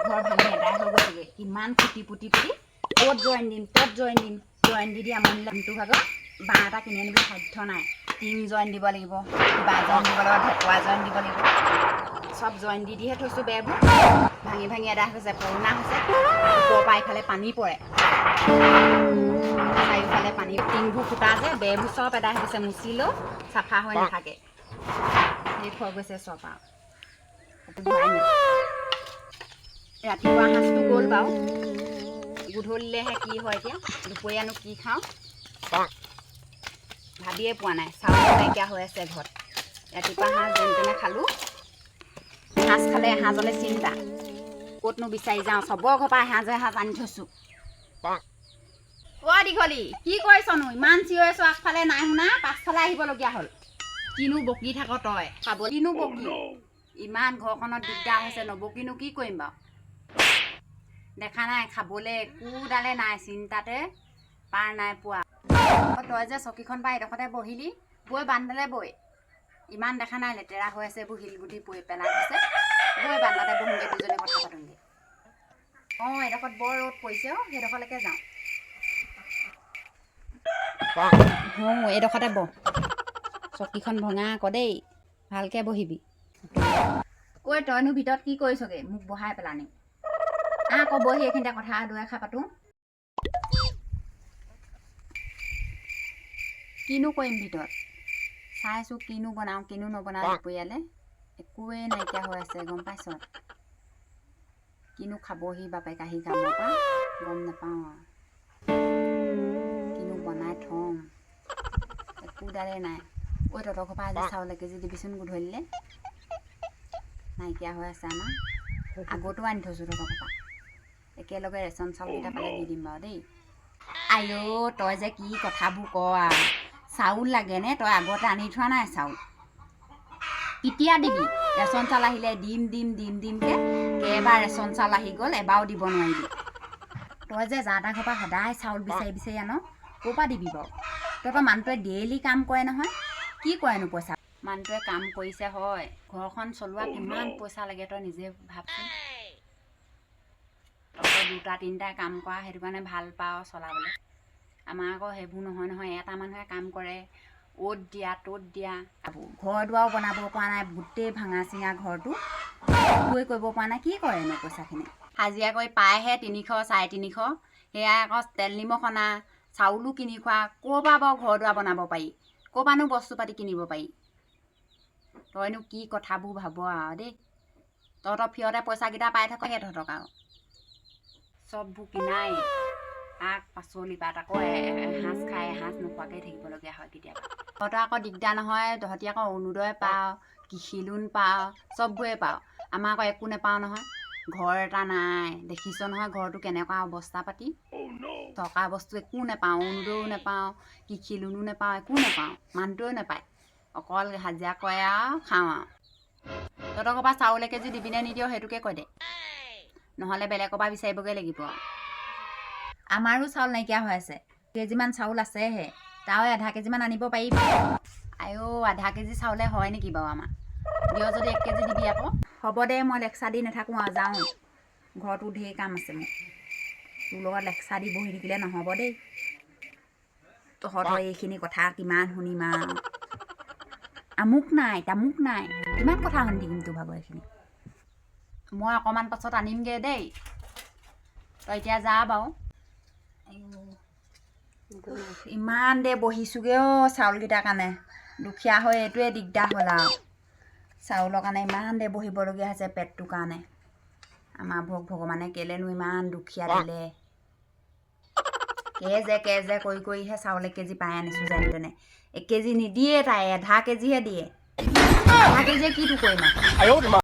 ঘৰ ভাঙি এদাই হৈ গৈছেগৈ কিমান ফুটি পুটি পুটি ক'ত জইন দিম ত'ত জইন দি আমনি লাগটো ভাগৰ বাঁহ এটা কিনি আনিবলৈ সাধ্য নাই টিং জইন দিব লাগিব কিবা জইন দিব লাগিব ঢেকুৱা জইন দিব লাগিব চব জইন দিহে থৈছোঁ বেৰবোৰ ভাঙি ভাঙি এদাই হৈছে পুৰণা হৈছে ওপৰৰ পৰা ইফালে পানী পৰে চাৰিওফালে পানী টিংবোৰ ফুটা যে বেৰবোৰ চব এদাই হৈছে মুচিলেও চাফা হৈ নাথাকে সেই হৈ গৈছে চব আৰু ৰাতিপুৱা সাঁজটো গ'ল বাৰু গধূলিলেহে কি হয় এতিয়া দুপৰীয়ানো কি খাওঁ ভাবিয়ে পোৱা নাই চাউল নাইকিয়া হৈ আছে ঘৰত ৰাতিপুৱা সাঁজ যেন তেনে খালোঁ সাঁজ খালে এসাঁজলৈ চিন্তা ক'তনো বিচাৰি যাওঁ চবৰ ঘৰৰ পৰা এসাঁজ আনি থৈছোঁ অ' দীঘলী কি কৰিছনো ইমান চিঞৰিছোঁ আগফালে নাই শুনা পাছফালে আহিবলগীয়া হ'ল কিনো বকি থাক তই খাব কিনো বকি ইমান ঘৰখনত দিগদাৰ হৈছে নবকিনো কি কৰিম বাৰু দেখা নাই খাবলৈ একোডালে নাই চিন্তাতে পাৰ নাই পোৱা তই যে চকীখন পাই এডোখৰতে বহিলি বৈ বান্ধালে বৈ ইমান দেখা নাই লেতেৰা হৈ আছে এইবোৰ শিলগুটি পৰি পেলাই আছে বৈ বান্ধাতে বহোঁগৈ দুজনে কথা পাতোঁগৈ অঁ এডোখৰত বৰ ৰ'দ পৰিছে অঁ সেইডোখৰলৈকে যাওঁ অঁ এইডোখৰতে বহ চকীখন ভঙা আকৌ দেই ভালকৈ বহিবি ঐ তইনো ভিতৰত কি কৰিছগৈ মোক বহাই পেলানি আকৌ বহি এইখিনিতে কথা দুএষাৰ পাতোঁ কিনো কৰিম ভিতৰত চাইছোঁ কিনো বনাওঁ কিনো নবনাওঁ দুপৰীয়ালৈ একোৱেই নাইকিয়া হৈ আছে গম পাইছ কিনো খাবহি বাপেক আহি কামৰ পৰা গম নাপাওঁ আৰু কিনো বনাই থওঁ একোডালে নাই ঐ তহঁতৰ ঘৰৰ পৰা আজি চাউল 1 কেজি দিবিচোন গধূলিলৈ নাইকিয়া হৈ আছে আমাৰ আগতো আনি থৈছোঁ তহঁতৰ ঘৰৰ পৰা একেলগে ৰেচন চাউলকেইটা পালে দি দিম বাৰু দেই আইঅ' তই যে কি কথাবোৰ ক আৰু চাউল লাগেনে তই আগতে আনি থোৱা নাই চাউল কেতিয়া দিবি ৰেচন চাউল আহিলে দিমকৈ কেইবাৰ ৰেচন চাউল আহি গ'ল এবাৰো দিব নোৱাৰিবি তই যে যা তা ঘৰৰ পৰা সদায় চাউল বিচাৰি আন ক'ৰ পৰা দিবি বাৰু তহঁতৰ মানুহটোৱে ডেইলি কাম কৰে নহয় কি কৰেনো পইচা মানুহটোৱে কাম কৰিছে হয় ঘৰখন চলোৱা কিমান পইচা লাগে তই নিজে ভাবচোন তহঁতৰ 2টা 3টাই কাম কৰা সেইটো কাৰণে ভাল পাওঁ চলাবলৈ আমাৰ আকৌ সেইবোৰ নহয় এটা মানুহে কাম কৰে অ'ত দিয়া ত'ত দিয়া ঘৰ দুৱাৰো বনাব পৰা নাই গোটেই ভাঙা চিঙা ঘৰটো একোৱে কৰিব পৰা নাই কি কৰেনো পইচাখিনি হাজিৰা কৰি পায়হে 300 350 সেয়াই আকৌ তেল নিমখ অনা চাউলো কিনি খোৱা ক'ৰ পৰা বাৰু ঘৰ দুৱাৰ বনাব পাৰি ক'ৰ পৰানো বস্তু পাতি কিনিব পাৰি তইনো কি কথাবোৰ ভাব আৰু দেই তহঁতৰ ফিয়তে পইচাকেইটা পাই থাকহে তহঁতক আৰু চববোৰ কিনাই শাক পাচলি পাত আকৌ এসাঁজ খাই এসাঁজ নোখোৱাকৈ থাকিবলগীয়া হয় কেতিয়াবা তহঁতৰ আকৌ দিগদাৰ নহয় তহঁতি আকৌ অৰুণোদয় পাওঁ কৃষি লোন পাওঁ চববোৰে পাওঁ আমাৰ আকৌ একো নাপাওঁ নহয় ঘৰ এটা নাই দেখিছ নহয় ঘৰটো কেনেকুৱা অৱস্থা পাতি টকা বস্তু একো নাপাওঁ অৰুণোদয়ো নাপাওঁ কৃষি লোনো নাপাওঁ একো নাপাওঁ মানুহটোৱেও নাপায় অকল হাজিৰা কৰে আৰু খাওঁ আৰু তহঁতৰ ঘৰৰ পৰা চাউল 1 কেজি দিবিনে নিদিয় সেইটোকে কৈ দে নহ'লে বেলেগৰ পৰা বিচাৰিবগৈ লাগিব আমাৰো চাউল নাইকিয়া হৈ আছে কেজিমান চাউল আছেহে তাও আধা কেজিমান আনিব পাৰিবি আইঅ' আধা কেজি চাউলে হয় নেকি বাৰু আমাৰ দিয় যদি 1 কেজি দিবি আকৌ হ'ব দে মই লেকচা দি নাথাকোঁ আৰু যাওঁ ঘৰতো ঢেৰ কাম আছে মোৰ তোৰ লগত লেকচা দি বহি থাকিলে নহ'ব দেই তহঁতৰ এইখিনি কথা কিমান শুনিম আৰু আমুক নাই তামুক নাই কিমান কথা শুনি থাকিম তোৰ ভাগৰ এইখিনি মই অকণমান পাছত আনিমগৈ দেই তই এতিয়া যা বাৰু ইমান দে বহিছোগৈ অ' চাউলকেইটাৰ কাৰণে দুখীয়া হৈ এইটোৱে দিগদাৰ হ'ল আৰু চাউলৰ কাৰণে ইমান দে বহিবলগীয়া হৈছে পেটটোৰ কাৰণে আমাৰ ভগৱানে কেলেনো ইমান দুখীয়া দিলে কেজে কৰিহে চাউল 1 কেজি পাই আনিছোঁ যেন তেনে 1 কেজি নিদিয়ে তাই আধা কেজিহে দিয়ে আধা কেজিয়ে কিটো কৰিম